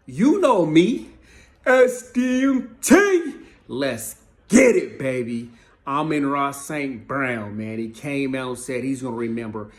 You know me, SDMT. Let's get it, baby. Amon-ra St.Brown, man. He came out and said he's going to remember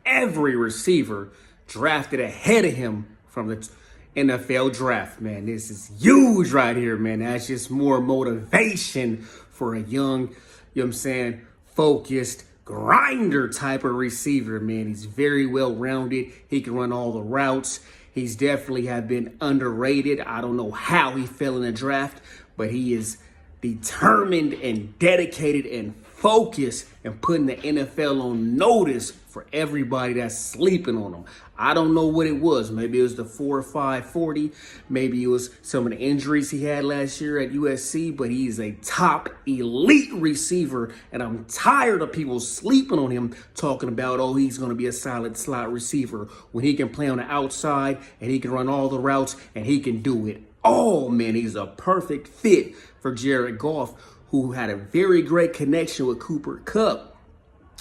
every receiver drafted ahead of him from the NFL draft, man. This is huge right here, man. That's just more motivation for a young, you know what I'm saying, focused, grinder type of receiver, man. He's very well-rounded. He can run all the routes. He's definitely have been underrated. I don't know how he fell in the draft, but he is determined and dedicated and focused and putting the NFL on notice for everybody that's sleeping on him. I don't know what it was. Maybe it was the 4.5 40. Maybe it was some of the injuries he had last year at USC, but he's a top elite receiver, and I'm tired of people sleeping on him talking about, oh, he's going to be a solid slot receiver when he can play on the outside and he can run all the routes and he can do it. Oh, man, he's a perfect fit for Jared Goff, who had a very great connection with Cooper Kupp,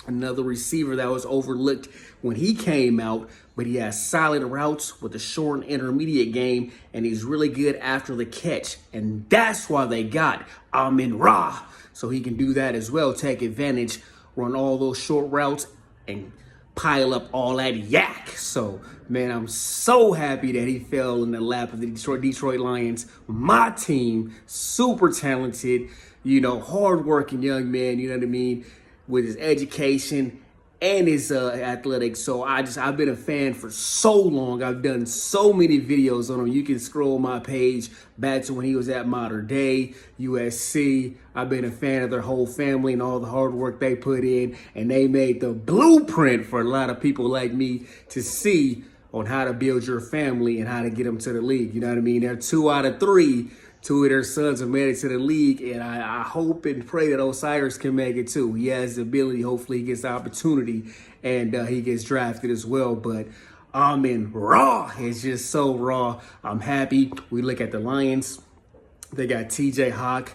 another receiver that was overlooked when he came out, but he has solid routes with a short and intermediate game, and he's really good after the catch. And that's why they got Amon-ra, so he can do that as well, take advantage, run all those short routes, and pile up all that yak. So, man, I'm so happy that he fell in the lap of the Detroit Lions. My team, super talented, you know, hardworking young man, you know what I mean, with his education and his athletics. So I've been a fan for so long. I've done so many videos on him. You can scroll my page back to when he was at Modern Day, USC. I've been a fan of their whole family and all the hard work they put in, and they made the blueprint for a lot of people like me to see on how to build your family and how to get them to the league. You know what I mean? They're 2 out of 3. 2 of their sons have made it to the league, and I hope and pray that Osiris can make it too. He has the ability. Hopefully he gets the opportunity, and he gets drafted as well. But Amon-ra is just so raw. I'm happy. We look at the Lions. They got TJ Hawk.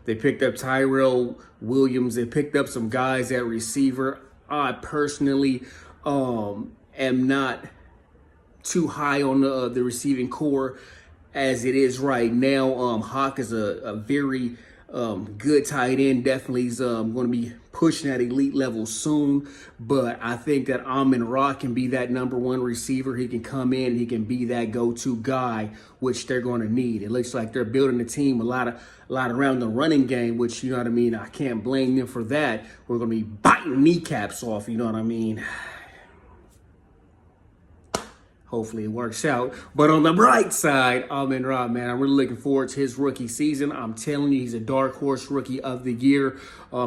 They picked up Tyrell Williams. They picked up some guys at receiver. I personally am not too high on the receiving core as it is right now. Hawk is a very good tight end. Definitely is going to be pushing at elite level soon. But I think that Amon-ra can be that #1 receiver. He can come in, he can be that go-to guy, which they're going to need. It looks like they're building a team a lot around the running game, which, you know what I mean, I can't blame them for that. We're going to be biting kneecaps off, you know what I mean. Hopefully it works out. But on the bright side, Amon-ra, man, I'm really looking forward to his rookie season. I'm telling you, he's a dark horse rookie of the year.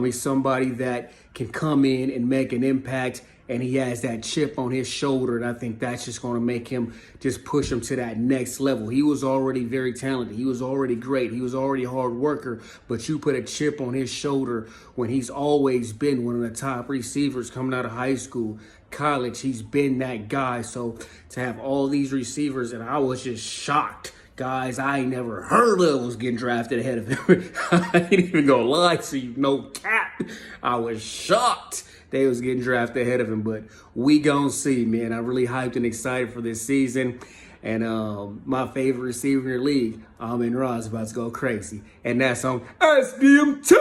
He's somebody that can come in and make an impact, and he has that chip on his shoulder, and I think that's just going to make him just push him to that next level. He was already very talented. He was already great. He was already a hard worker, but you put a chip on his shoulder when he's always been one of the top receivers coming out of high school, college. He's been that guy. So to have all these receivers, and I was just shocked. Guys I ain't never heard of was getting drafted ahead of him. I ain't even gonna lie to you, no cap. I was shocked they was getting drafted ahead of him, but we gonna see, man. I'm really hyped and excited for this season. And my favorite receiver in the league, Amon-ra, is about to go crazy. And that's on SDMT.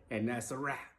And that's a wrap.